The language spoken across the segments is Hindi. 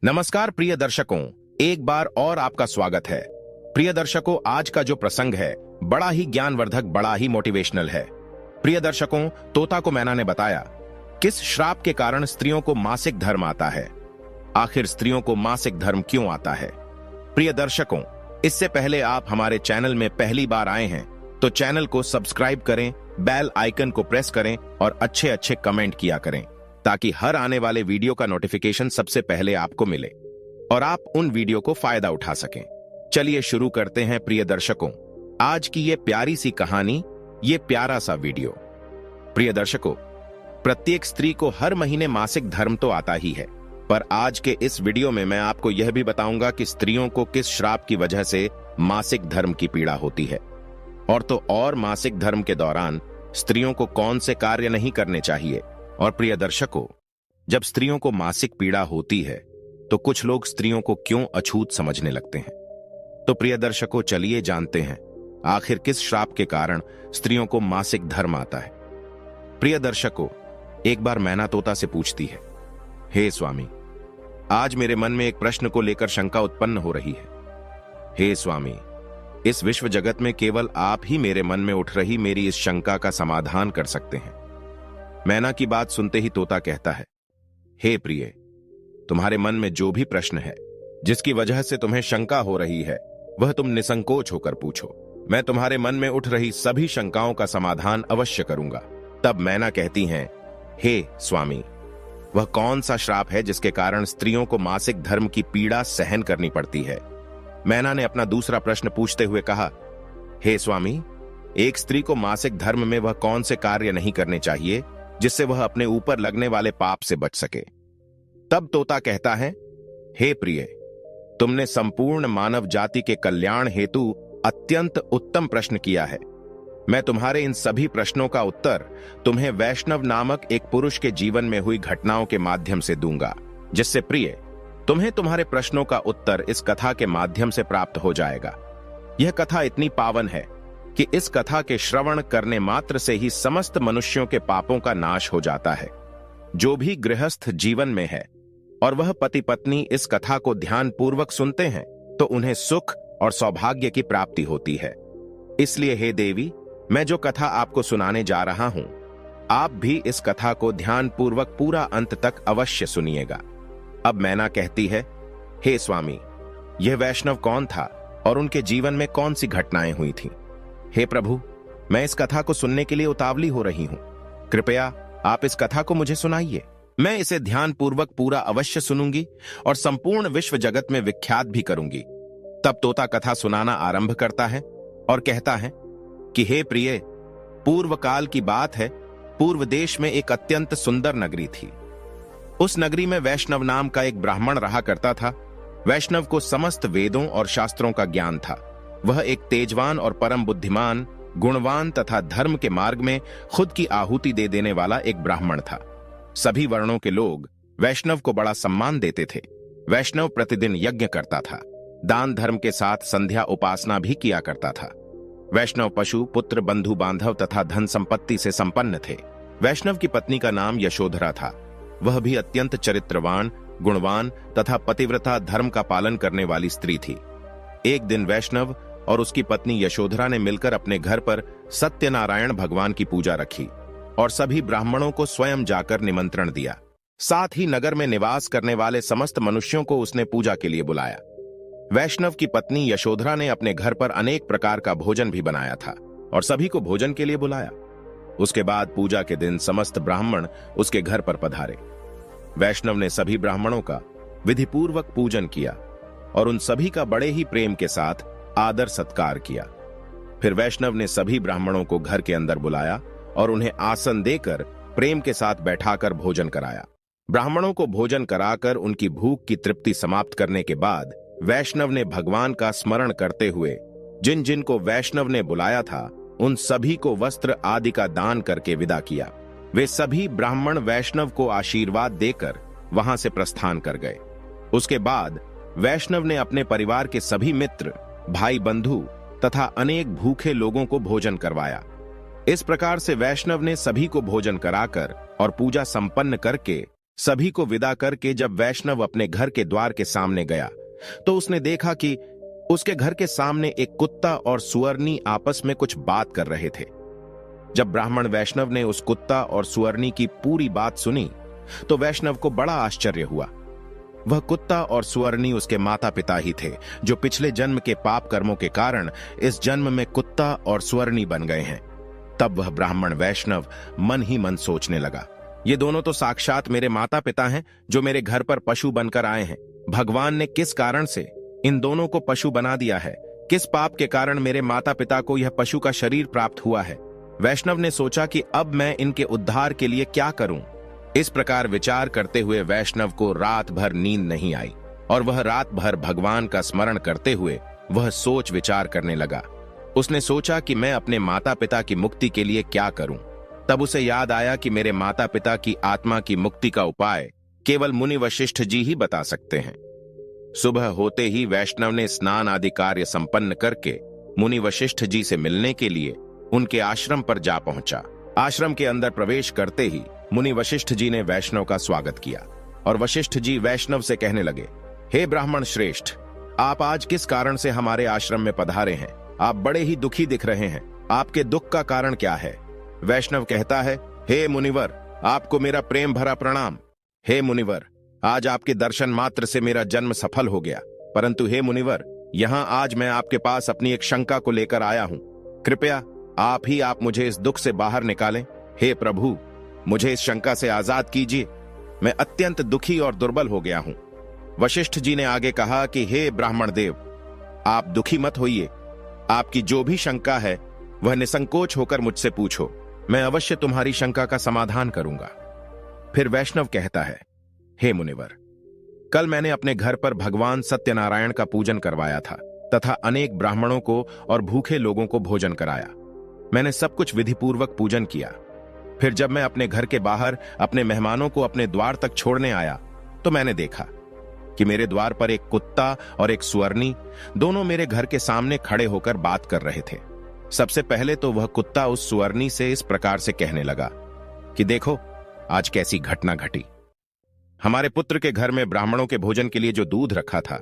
नमस्कार प्रिय दर्शकों, एक बार और आपका स्वागत है। प्रिय दर्शकों, आज का जो प्रसंग है बड़ा ही ज्ञानवर्धक, बड़ा ही मोटिवेशनल है। प्रिय दर्शकों, तोता को मैना ने बताया किस श्राप के कारण स्त्रियों को मासिक धर्म आता है। आखिर स्त्रियों को मासिक धर्म क्यों आता है? प्रिय दर्शकों, इससे पहले आप हमारे चैनल में पहली बार आए हैं तो चैनल को सब्सक्राइब करें, बेल आइकन को प्रेस करें और अच्छे अच्छे कमेंट किया करें ताकि हर आने वाले वीडियो का नोटिफिकेशन सबसे पहले आपको मिले और आप उन वीडियो को फायदा उठा सकें। चलिए शुरू करते हैं प्रिय दर्शकों, आज की ये प्यारी सी कहानी, ये प्यारा सा वीडियो। प्रिय दर्शकों, प्रत्येक स्त्री को हर महीने मासिक धर्म तो आता ही है, पर आज के इस वीडियो में मैं आपको यह भी बताऊंगा कि स्त्रियों को किस श्राप की वजह से मासिक धर्म की पीड़ा होती है। और तो और मासिक धर्म के दौरान स्त्रियों को कौन से कार्य नहीं करने चाहिए। और प्रिय दर्शकों, जब स्त्रियों को मासिक पीड़ा होती है तो कुछ लोग स्त्रियों को क्यों अछूत समझने लगते हैं। तो प्रिय दर्शकों, चलिए जानते हैं आखिर किस श्राप के कारण स्त्रियों को मासिक धर्म आता है। प्रिय दर्शकों, एक बार मैना तोता से पूछती है, हे स्वामी, आज मेरे मन में एक प्रश्न को लेकर शंका उत्पन्न हो रही है। हे स्वामी, इस विश्व जगत में केवल आप ही मेरे मन में उठ रही मेरी इस शंका का समाधान कर सकते हैं। मैना की बात सुनते ही तोता कहता है, हे प्रिय, तुम्हारे मन में जो भी प्रश्न है, जिसकी वजह से तुम्हें शंका हो रही है, वह तुम निसंकोच होकर पूछो। मैं तुम्हारे मन में उठ रही सभी शंकाओं का समाधान अवश्य करूंगा। तब मैना कहती हैं, हे स्वामी, वह कौन सा श्राप है जिसके कारण स्त्रियों को मासिक धर्म की पीड़ा सहन करनी पड़ती है? मैना ने अपना दूसरा प्रश्न पूछते हुए कहा, हे स्वामी, एक स्त्री को मासिक धर्म में वह कौन से कार्य नहीं करने चाहिए जिससे वह अपने ऊपर लगने वाले पाप से बच सके? तब तोता कहता है, हे प्रिय, तुमने संपूर्ण मानव जाति के कल्याण हेतु अत्यंत उत्तम प्रश्न किया है। मैं तुम्हारे इन सभी प्रश्नों का उत्तर तुम्हें वैष्णव नामक एक पुरुष के जीवन में हुई घटनाओं के माध्यम से दूंगा, जिससे प्रिय, तुम्हें तुम्हारे प्रश्नों का उत्तर इस कथा के माध्यम से प्राप्त हो जाएगा। यह कथा इतनी पावन है कि इस कथा के श्रवण करने मात्र से ही समस्त मनुष्यों के पापों का नाश हो जाता है। जो भी गृहस्थ जीवन में है और वह पति पत्नी इस कथा को ध्यान पूर्वक सुनते हैं तो उन्हें सुख और सौभाग्य की प्राप्ति होती है। इसलिए हे देवी, मैं जो कथा आपको सुनाने जा रहा हूं, आप भी इस कथा को ध्यान पूर्वक पूरा अंत तक अवश्य सुनिएगा। अब मैना कहती है, हे स्वामी, यह वैष्णव कौन था और उनके जीवन में कौन सी घटनाएं हुई थीं? हे प्रभु, मैं इस कथा को सुनने के लिए उतावली हो रही हूं। कृपया आप इस कथा को मुझे सुनाइए। मैं इसे ध्यान पूर्वक पूरा अवश्य सुनूंगी और संपूर्ण विश्व जगत में विख्यात भी करूंगी। तब तोता कथा सुनाना आरंभ करता है और कहता है कि हे प्रिय, पूर्व काल की बात है, पूर्व देश में एक अत्यंत सुंदर नगरी थी। उस नगरी में वैष्णव नाम का एक ब्राह्मण रहा करता था। वैष्णव को समस्त वेदों और शास्त्रों का ज्ञान था। वह एक तेजवान और परम बुद्धिमान, गुणवान तथा धर्म के मार्ग में खुद की आहुति दे देने वाला एक ब्राह्मण था। सभी वर्णों के लोग वैष्णव को बड़ा सम्मान देते थे। वैष्णव प्रतिदिन यज्ञ करता था, दान धर्म के साथ संध्या उपासना भी किया करता था। वैष्णव पशु, पुत्र, बंधु बांधव तथा धन संपत्ति से संपन्न थे। वैष्णव की पत्नी का नाम यशोधरा था। वह भी अत्यंत चरित्रवान, गुणवान तथा पतिव्रता धर्म का पालन करने वाली स्त्री थी। एक दिन वैष्णव और उसकी पत्नी यशोधरा ने मिलकर अपने घर पर सत्यनारायण भगवान की पूजा रखी और सभी ब्राह्मणों को स्वयं जाकर निमंत्रण दिया। साथ ही नगर में निवास करने वाले समस्त मनुष्यों को उसने पूजा के लिए बुलाया। वैष्णव की पत्नी यशोधरा ने अपने घर पर अनेक प्रकार का भोजन भी बनाया था और सभी को भोजन के लिए बुलाया। उसके बाद पूजा के दिन समस्त ब्राह्मण उसके घर पर पधारे। वैष्णव ने सभी ब्राह्मणों का विधिपूर्वक पूजन किया और उन सभी का बड़े ही प्रेम के साथ आदर सत्कार किया। फिर वैष्णव ने सभी ब्राह्मणों को घर के अंदर बुलाया और उन्हें आसन देकर प्रेम के साथ बैठाकर भोजन कराया। ब्राह्मणों को भोजन कराकर उनकी भूख की तृप्ति समाप्त करने के बाद वैष्णव ने भगवान का स्मरण करते हुए जिन जिन को वैष्णव ने बुलाया था उन सभी को वस्त्र आदि का दान करके विदा किया। वे सभी ब्राह्मण वैष्णव को आशीर्वाद देकर वहां से प्रस्थान कर गए। उसके बाद वैष्णव ने अपने परिवार के सभी मित्र, भाई बंधु तथा अनेक भूखे लोगों को भोजन करवाया। इस प्रकार से वैष्णव ने सभी को भोजन कराकर और पूजा संपन्न करके सभी को विदा करके जब वैष्णव अपने घर के द्वार के सामने गया तो उसने देखा कि उसके घर के सामने एक कुत्ता और सुअरनी आपस में कुछ बात कर रहे थे। जब ब्राह्मण वैष्णव ने उस कुत्ता और सुअरनी की पूरी बात सुनी तो वैष्णव को बड़ा आश्चर्य हुआ। वह कुत्ता और सुअरनी उसके माता पिता ही थे, जो पिछले जन्म के पाप कर्मों के कारण इस जन्म में कुत्ता और सुअरनी बन गए हैं। तब वह ब्राह्मण वैष्णव मन ही मन सोचने लगा, ये दोनों तो साक्षात मेरे माता पिता हैं, जो मेरे घर पर पशु बनकर आए हैं। भगवान ने किस कारण से इन दोनों को पशु बना दिया है? किस पाप के कारण मेरे माता पिता को यह पशु का शरीर प्राप्त हुआ है? वैष्णव ने सोचा कि अब मैं इनके उद्धार के लिए क्या करूं। इस प्रकार विचार करते हुए वैष्णव को रात भर नींद नहीं आई और वह रात भर भगवान का स्मरण करते हुए वह सोच विचार करने लगा। उसने सोचा कि मैं अपने माता पिता की मुक्ति के लिए क्या करूं। तब उसे याद आया कि मेरे माता पिता की आत्मा की मुक्ति का उपाय केवल मुनि वशिष्ठ जी ही बता सकते हैं। सुबह होते ही वैष्णव ने स्नान आदि कार्य संपन्न करके मुनि वशिष्ठ जी से मिलने के लिए उनके आश्रम पर जा पहुंचा। आश्रम के अंदर प्रवेश करते ही मुनि वशिष्ठ जी ने वैष्णव का स्वागत किया और वशिष्ठ जी वैष्णव से कहने लगे, हे ब्राह्मण श्रेष्ठ, आप आज किस कारण से हमारे आश्रम में पधारे हैं? आप बड़े ही दुखी दिख रहे हैं। आपके दुख का कारण क्या है? वैष्णव कहता है, हे मुनिवर, आपको मेरा प्रेम भरा प्रणाम। हे मुनिवर, आज आपके दर्शन मात्र से मेरा जन्म सफल हो गया, परंतु हे मुनिवर, यहाँ आज मैं आपके पास अपनी एक शंका को लेकर आया हूँ। कृपया आप मुझे इस दुख से बाहर निकालें। हे प्रभु, मुझे इस शंका से आजाद कीजिए। मैं अत्यंत दुखी और दुर्बल हो गया हूं। वशिष्ठ जी ने आगे कहा कि हे ब्राह्मण देव, आप दुखी मत होइए। आपकी जो भी शंका है वह निसंकोच होकर मुझसे पूछो, मैं अवश्य तुम्हारी शंका का समाधान करूंगा। फिर वैष्णव कहता है, हे मुनिवर, कल मैंने अपने घर पर भगवान सत्यनारायण का पूजन करवाया था तथा अनेक ब्राह्मणों को और भूखे लोगों को भोजन कराया। मैंने सब कुछ विधिपूर्वक पूजन किया। फिर जब मैं अपने घर के बाहर अपने मेहमानों को अपने द्वार तक छोड़ने आया तो मैंने देखा कि मेरे द्वार पर एक कुत्ता और एक सुअरनी दोनों मेरे घर के सामने खड़े होकर बात कर रहे थे। सबसे पहले तो वह कुत्ता उस सुअरनी से इस प्रकार से कहने लगा कि देखो, आज कैसी घटना घटी। हमारे पुत्र के घर में ब्राह्मणों के भोजन के लिए जो दूध रखा था,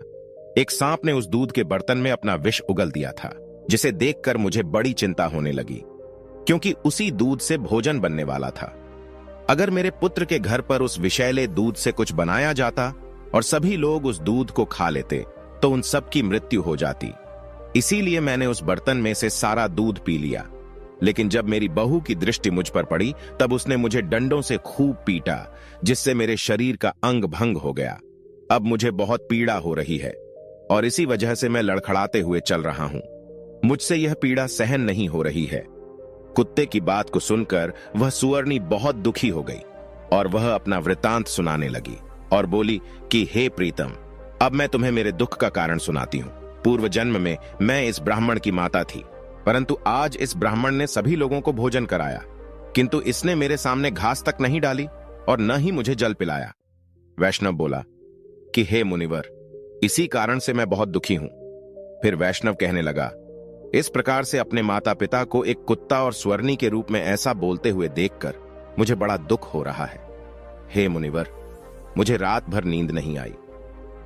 एक सांप ने उस दूध के बर्तन में अपना विष उगल दिया था, जिसे देखकर मुझे बड़ी चिंता होने लगी, क्योंकि उसी दूध से भोजन बनने वाला था। अगर मेरे पुत्र के घर पर उस विषैले दूध से कुछ बनाया जाता और सभी लोग उस दूध को खा लेते तो उन सब की मृत्यु हो जाती। इसीलिए मैंने उस बर्तन में से सारा दूध पी लिया। लेकिन जब मेरी बहू की दृष्टि मुझ पर पड़ी तब उसने मुझे डंडों से खूब पीटा, जिससे मेरे शरीर का अंग भंग हो गया। अब मुझे बहुत पीड़ा हो रही है और इसी वजह से मैं लड़खड़ाते हुए चल रहा हूं। मुझसे यह पीड़ा सहन नहीं हो रही है। कुत्ते की बात को सुनकर वह सुअरनी बहुत दुखी हो गई और वह अपना वृतांत सुनाने लगी और बोली कि हे प्रीतम, अब मैं तुम्हें मेरे दुख का कारण सुनाती हूँ। पूर्व जन्म में मैं इस ब्राह्मण की माता थी, परंतु आज इस ब्राह्मण ने सभी लोगों को भोजन कराया, किंतु इसने मेरे सामने घास तक नहीं डाली और न ही मुझे जल पिलाया। वैष्णव बोला कि हे मुनिवर, इसी कारण से मैं बहुत दुखी हूं। फिर वैष्णव कहने लगा, इस प्रकार से अपने माता पिता को एक कुत्ता और स्वर्णी के रूप में ऐसा बोलते हुए देखकर मुझे बड़ा दुख हो रहा है। हे मुनिवर, मुझे रात भर नींद नहीं आई।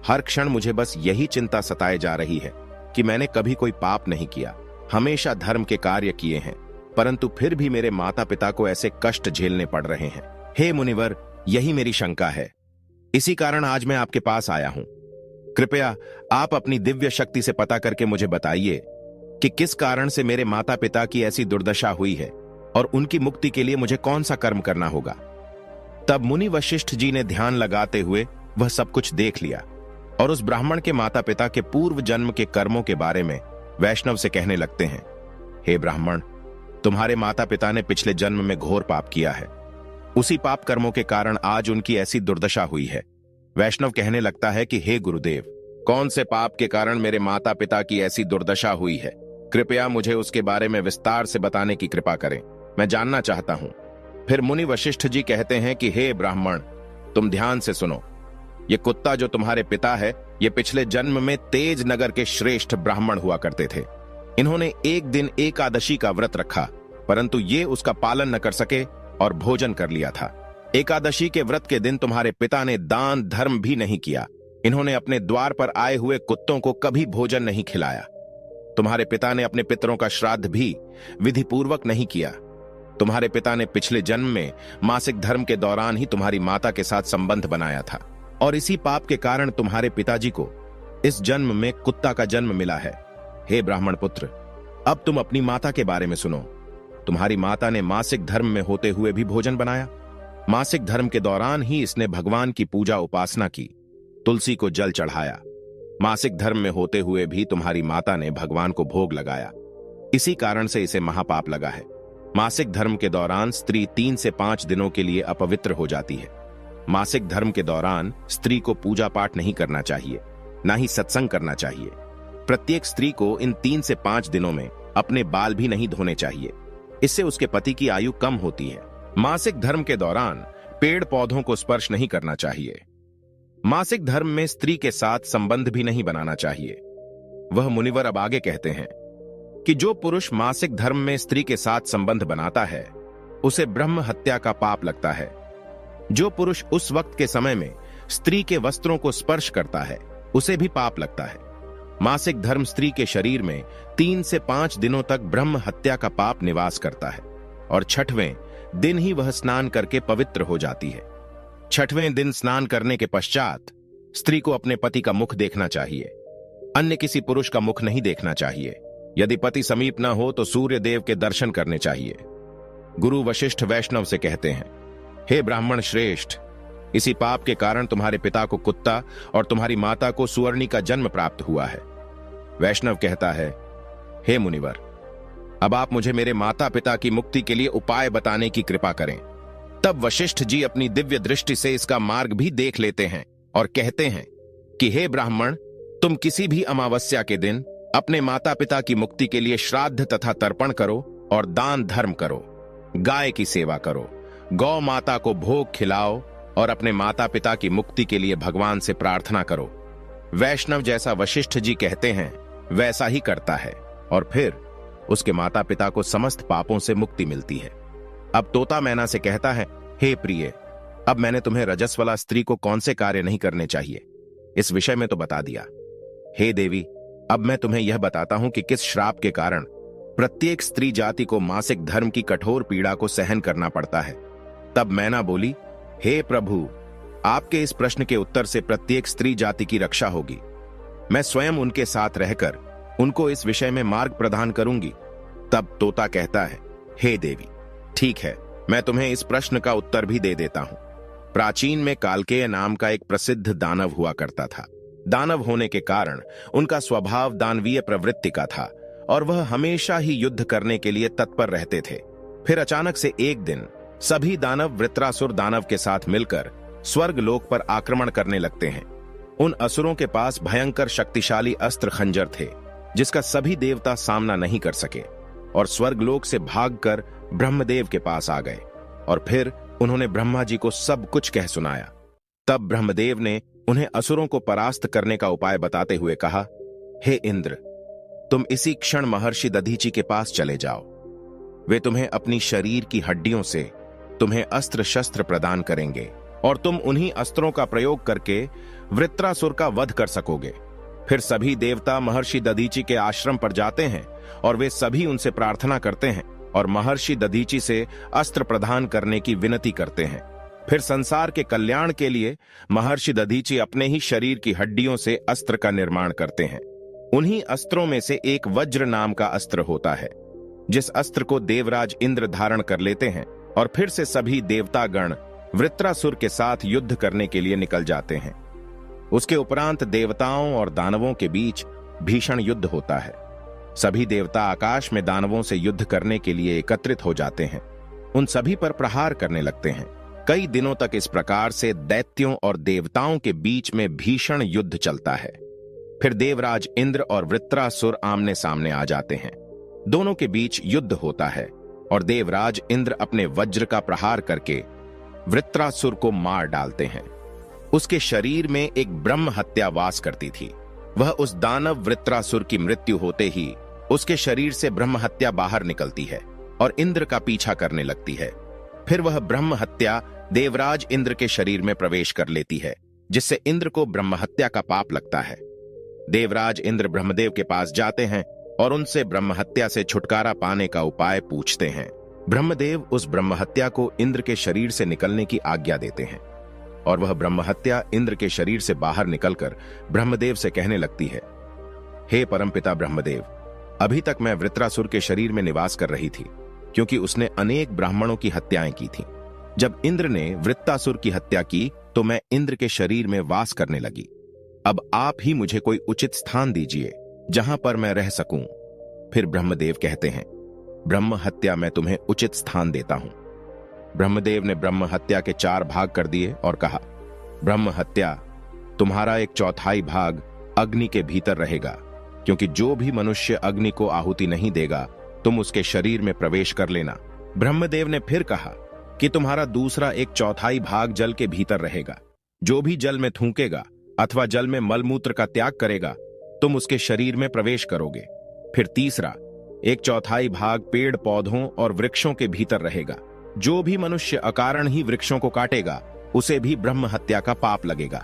हर क्षण मुझे बस यही चिंता सताए जा रही है कि मैंने कभी कोई पाप नहीं किया, हमेशा धर्म के कार्य किए हैं, परंतु फिर भी मेरे माता पिता को ऐसे कष्ट झेलने पड़ रहे हैं। हे मुनिवर, यही मेरी शंका है। इसी कारण आज मैं आपके पास आया हूं। कृपया आप अपनी दिव्य शक्ति से पता करके मुझे बताइए कि किस कारण से मेरे माता पिता की ऐसी दुर्दशा हुई है और उनकी मुक्ति के लिए मुझे कौन सा कर्म करना होगा। तब मुनि वशिष्ठ जी ने ध्यान लगाते हुए वह सब कुछ देख लिया और उस ब्राह्मण के माता पिता के पूर्व जन्म के कर्मों के बारे में वैष्णव से कहने लगते हैं, हे ब्राह्मण, तुम्हारे माता पिता ने पिछले जन्म में घोर पाप किया है। उसी पाप कर्मों के कारण आज उनकी ऐसी दुर्दशा हुई है। वैष्णव कहने लगता है कि हे गुरुदेव, कौन से पाप के कारण मेरे माता पिता की ऐसी दुर्दशा हुई है? कृपया मुझे उसके बारे में विस्तार से बताने की कृपा करें, मैं जानना चाहता हूं। फिर मुनि वशिष्ठ जी कहते हैं कि हे ब्राह्मण, तुम ध्यान से सुनो। ये कुत्ता जो तुम्हारे पिता है, ये पिछले जन्म में तेज नगर के श्रेष्ठ ब्राह्मण हुआ करते थे। इन्होंने एक दिन एकादशी का व्रत रखा, परंतु ये उसका पालन न कर सके और भोजन कर लिया था। एकादशी के व्रत के दिन तुम्हारे पिता ने दान धर्म भी नहीं किया। इन्होंने अपने द्वार पर आए हुए कुत्तों को कभी भोजन नहीं खिलाया। तुम्हारे पिता ने अपने पितरों का श्राद्ध भी विधि पूर्वक नहीं किया। तुम्हारे पिता ने पिछले जन्म में मासिक धर्म के दौरान ही तुम्हारी माता के साथ संबंध बनाया था, और इसी पाप के कारण तुम्हारे पिताजी को इस जन्म में कुत्ता का जन्म मिला है। हे ब्राह्मण पुत्र, अब तुम अपनी माता के बारे में सुनो। तुम्हारी माता ने मासिक धर्म में होते हुए भी भोजन बनाया। मासिक धर्म के दौरान ही इसने भगवान की पूजा उपासना की, तुलसी को जल चढ़ाया। मासिक धर्म में होते हुए भी तुम्हारी माता ने भगवान को भोग लगाया। इसी कारण से इसे महापाप लगा है। मासिक धर्म के दौरान स्त्री 3 से 5 दिनों के लिए अपवित्र हो जाती है। मासिक धर्म के दौरान स्त्री को पूजा पाठ नहीं करना चाहिए, ना ही सत्संग करना चाहिए। प्रत्येक स्त्री को इन 3 से 5 दिनों में अपने बाल भी नहीं धोने चाहिए। इससे उसके पति की आयु कम होती है। मासिक धर्म के दौरान पेड़ पौधों को स्पर्श नहीं करना चाहिए। मासिक धर्म में स्त्री के साथ संबंध भी नहीं बनाना चाहिए। वह मुनिवर अब आगे कहते हैं कि जो पुरुष मासिक धर्म में स्त्री के साथ संबंध बनाता है उसे ब्रह्म हत्या का पाप लगता है। जो पुरुष उस वक्त के समय में स्त्री के वस्त्रों को स्पर्श करता है उसे भी पाप लगता है। मासिक धर्म स्त्री के शरीर में 3 से 5 दिनों तक ब्रह्म हत्या का पाप निवास करता है, और 6वें दिन ही वह स्नान करके पवित्र हो जाती है। 6वें दिन स्नान करने के पश्चात स्त्री को अपने पति का मुख देखना चाहिए, अन्य किसी पुरुष का मुख नहीं देखना चाहिए। यदि पति समीप न हो तो सूर्य देव के दर्शन करने चाहिए। गुरु वशिष्ठ वैष्णव से कहते हैं, हे ब्राह्मण श्रेष्ठ, इसी पाप के कारण तुम्हारे पिता को कुत्ता और तुम्हारी माता को सुअर्णी का जन्म प्राप्त हुआ है। वैष्णव कहता है, हे मुनिवर, अब आप मुझे मेरे माता पिता की मुक्ति के लिए उपाय बताने की कृपा करें। तब वशिष्ठ जी अपनी दिव्य दृष्टि से इसका मार्ग भी देख लेते हैं और कहते हैं कि हे ब्राह्मण, तुम किसी भी अमावस्या के दिन अपने माता पिता की मुक्ति के लिए श्राद्ध तथा तर्पण करो और दान धर्म करो। गाय की सेवा करो, गौ माता को भोग खिलाओ और अपने माता पिता की मुक्ति के लिए भगवान से प्रार्थना करो। वैष्णव जैसा वशिष्ठ जी कहते हैं वैसा ही करता है, और फिर उसके माता पिता को समस्त पापों से मुक्ति मिलती है। अब तोता मैना से कहता है, हे प्रिय, अब मैंने तुम्हें रजस्वला स्त्री को कौन से कार्य नहीं करने चाहिए इस विषय में तो बता दिया। हे देवी, अब मैं तुम्हें यह बताता हूं कि किस श्राप के कारण प्रत्येक स्त्री जाति को मासिक धर्म की कठोर पीड़ा को सहन करना पड़ता है। तब मैना बोली, हे प्रभु, आपके इस प्रश्न के उत्तर से प्रत्येक स्त्री जाति की रक्षा होगी। मैं स्वयं उनके साथ रहकर उनको इस विषय में मार्ग प्रदान करूंगी। तब तोता कहता है, हे देवी, ठीक है, मैं तुम्हें इस प्रश्न का उत्तर भी दे देता हूं। प्राचीन में कालकेय नाम का एक प्रसिद्ध दानव हुआ करता था। दानव होने के कारण उनका स्वभाव दानवीय प्रवृत्ति का था और वह हमेशा ही युद्ध करने के लिए तत्पर रहते थे। फिर अचानक से एक दिन सभी दानव वृत्रासुर दानव के साथ मिलकर स्वर्ग लोक पर आक्रमण करने लगते हैं। उन असुरों के पास भयंकर शक्तिशाली अस्त्र खंजर थे जिसका सभी देवता सामना नहीं कर सके, और स्वर्गलोक से भागकर ब्रह्मदेव के पास आ गए और फिर उन्होंने ब्रह्मा जी को सब कुछ कह सुनाया। तब ब्रह्मदेव ने उन्हें असुरों को परास्त करने का उपाय बताते हुए कहा, हे इंद्र, तुम इसी क्षण महर्षि दधीचि के पास चले जाओ। वे तुम्हें अपनी शरीर की हड्डियों से तुम्हें अस्त्र शस्त्र प्रदान करेंगे और तुम उन्हीं अस्त्रों का प्रयोग करके वृत्रासुर का वध कर सकोगे। फिर सभी देवता महर्षि दधीचि के आश्रम पर जाते हैं और वे सभी उनसे प्रार्थना करते हैं और महर्षि दधीचि से अस्त्र प्रदान करने की विनती करते हैं। फिर संसार के कल्याण के लिए महर्षि दधीचि अपने ही शरीर की हड्डियों से अस्त्र का निर्माण करते हैं। उन्हीं अस्त्रों में से एक वज्र नाम का अस्त्र होता है, जिस अस्त्र को देवराज इंद्र धारण कर लेते हैं और फिर से सभी देवतागण वृत्रासुर के साथ युद्ध करने के लिए निकल जाते हैं। उसके उपरांत देवताओं और दानवों के बीच भीषण युद्ध होता है। सभी देवता आकाश में दानवों से युद्ध करने के लिए एकत्रित हो जाते हैं, उन सभी पर प्रहार करने लगते हैं। कई दिनों तक इस प्रकार से दैत्यों और देवताओं के बीच में भीषण युद्ध चलता है। फिर देवराज इंद्र और वृत्रासुर आमने सामने आ जाते हैं। दोनों के बीच युद्ध होता है और देवराज इंद्र अपने वज्र का प्रहार करके वृत्रासुर को मार डालते हैं। उसके शरीर में एक ब्रह्म हत्या वास करती थी। वह उस दानव वृत्रासुर की मृत्यु होते ही उसके शरीर से ब्रह्म हत्या बाहर निकलती है और इंद्र का पीछा करने लगती है। फिर वह ब्रह्म हत्या देवराज इंद्र के शरीर में प्रवेश कर लेती है, जिससे इंद्र को ब्रह्महत्या का पाप लगता है। देवराज इंद्र ब्रह्मदेव के पास जाते हैं और उनसे ब्रह्महत्या से छुटकारा पाने का उपाय पूछते हैं। ब्रह्मदेव उस ब्रह्महत्या को इंद्र के शरीर से निकलने की आज्ञा देते हैं और वह ब्रह्महत्या इंद्र के शरीर से बाहर निकलकर ब्रह्मदेव से कहने लगती है, हे परमपिता ब्रह्मदेव, अभी तक मैं वृत्रासुर के शरीर में निवास कर रही थी, क्योंकि उसने अनेक ब्राह्मणों की हत्याएं की थीं। जब इंद्र ने वृत्तासुर की हत्या की तो मैं इंद्र के शरीर में वास करने लगी। अब आप ही मुझे कोई उचित स्थान दीजिए जहां पर मैं रह सकूं। फिर ब्रह्मदेव कहते हैं, ब्रह्म हत्या मैं तुम्हें उचित स्थान देता हूं। ब्रह्मदेव ने ब्रह्म हत्या के 4 भाग कर दिए और कहा, ब्रह्म हत्या, तुम्हारा 1/4 भाग अग्नि के भीतर रहेगा, क्योंकि जो भी मनुष्य अग्नि को आहुति नहीं देगा तुम उसके शरीर में प्रवेश कर लेना। ब्रह्मदेव ने फिर कहा कि तुम्हारा दूसरा 1/4 भाग जल के भीतर रहेगा, जो भी जल में थूकेगा अथवा जल में मलमूत्र का त्याग करेगा तुम उसके शरीर में प्रवेश करोगे। फिर तीसरा 1/4 भाग पेड़ पौधों और वृक्षों के भीतर रहेगा, जो भी मनुष्य अकारण ही वृक्षों को काटेगा उसे भी ब्रह्म हत्या का पाप लगेगा।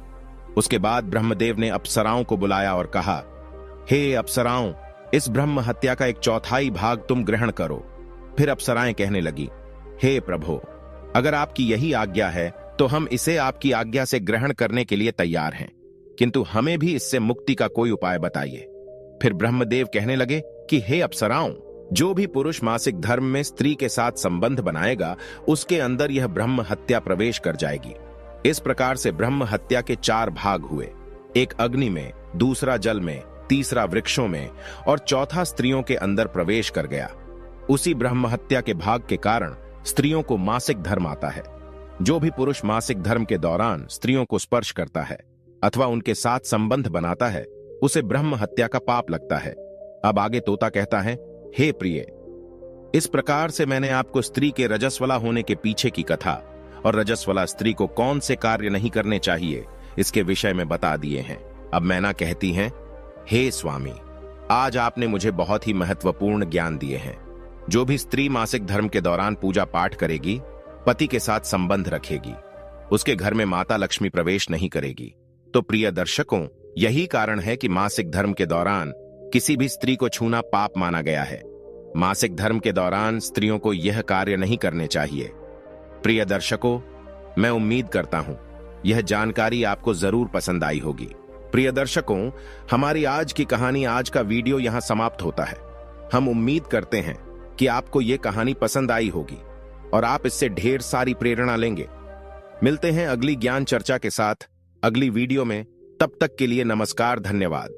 उसके बाद ब्रह्मदेव ने अप्सराओं को बुलाया और कहा, हे अप्सराओं, इस ब्रह्म हत्या का 1/4 भाग तुम ग्रहण करो। फिर अप्सराएं कहने लगी, हे प्रभु, अगर आपकी यही आज्ञा है तो हम इसे आपकी आज्ञा से ग्रहण करने के लिए तैयार हैं, किंतु हमें भी इससे मुक्ति का कोई उपाय बताइए। फिर ब्रह्मदेव कहने लगे कि हे अप्सराओं, जो भी पुरुष मासिक धर्म में स्त्री के साथ संबंध बनाएगा उसके अंदर यह ब्रह्म हत्या प्रवेश कर जाएगी। इस प्रकार से ब्रह्म हत्या के 4 भाग हुए, एक अग्नि में, दूसरा जल में, तीसरा वृक्षों में और चौथा स्त्रियों के अंदर प्रवेश कर गया। उसी ब्रह्म हत्या के भाग के कारण स्त्रियों को मासिक धर्म आता है। जो भी पुरुष मासिक धर्म के दौरान स्त्रियों को स्पर्श करता है अथवा उनके साथ संबंध बनाता है उसे ब्रह्म हत्या का पाप लगता है। अब आगे तोता कहता है, हे प्रिय, इस प्रकार से मैंने आपको स्त्री के रजस्वला होने के पीछे की कथा और रजस्वला स्त्री को कौन से कार्य नहीं करने चाहिए इसके विषय में बता दिए हैं। अब मैना कहती हैं, हे स्वामी, आज आपने मुझे बहुत ही महत्वपूर्ण ज्ञान दिए हैं। जो भी स्त्री मासिक धर्म के दौरान पूजा पाठ करेगी, पति के साथ संबंध रखेगी, उसके घर में माता लक्ष्मी प्रवेश नहीं करेगी। तो प्रिय दर्शकों, यही कारण है कि मासिक धर्म के दौरान किसी भी स्त्री को छूना पाप माना गया है। मासिक धर्म के दौरान स्त्रियों को यह कार्य नहीं करने चाहिए। प्रिय दर्शकों, मैं उम्मीद करता हूं यह जानकारी आपको जरूर पसंद आई होगी। प्रिय दर्शकों, हमारी आज की कहानी, आज का वीडियो यहां समाप्त होता है। हम उम्मीद करते हैं कि आपको यह कहानी पसंद आई होगी और आप इससे ढेर सारी प्रेरणा लेंगे। मिलते हैं अगली ज्ञान चर्चा के साथ अगली वीडियो में। तब तक के लिए नमस्कार, धन्यवाद।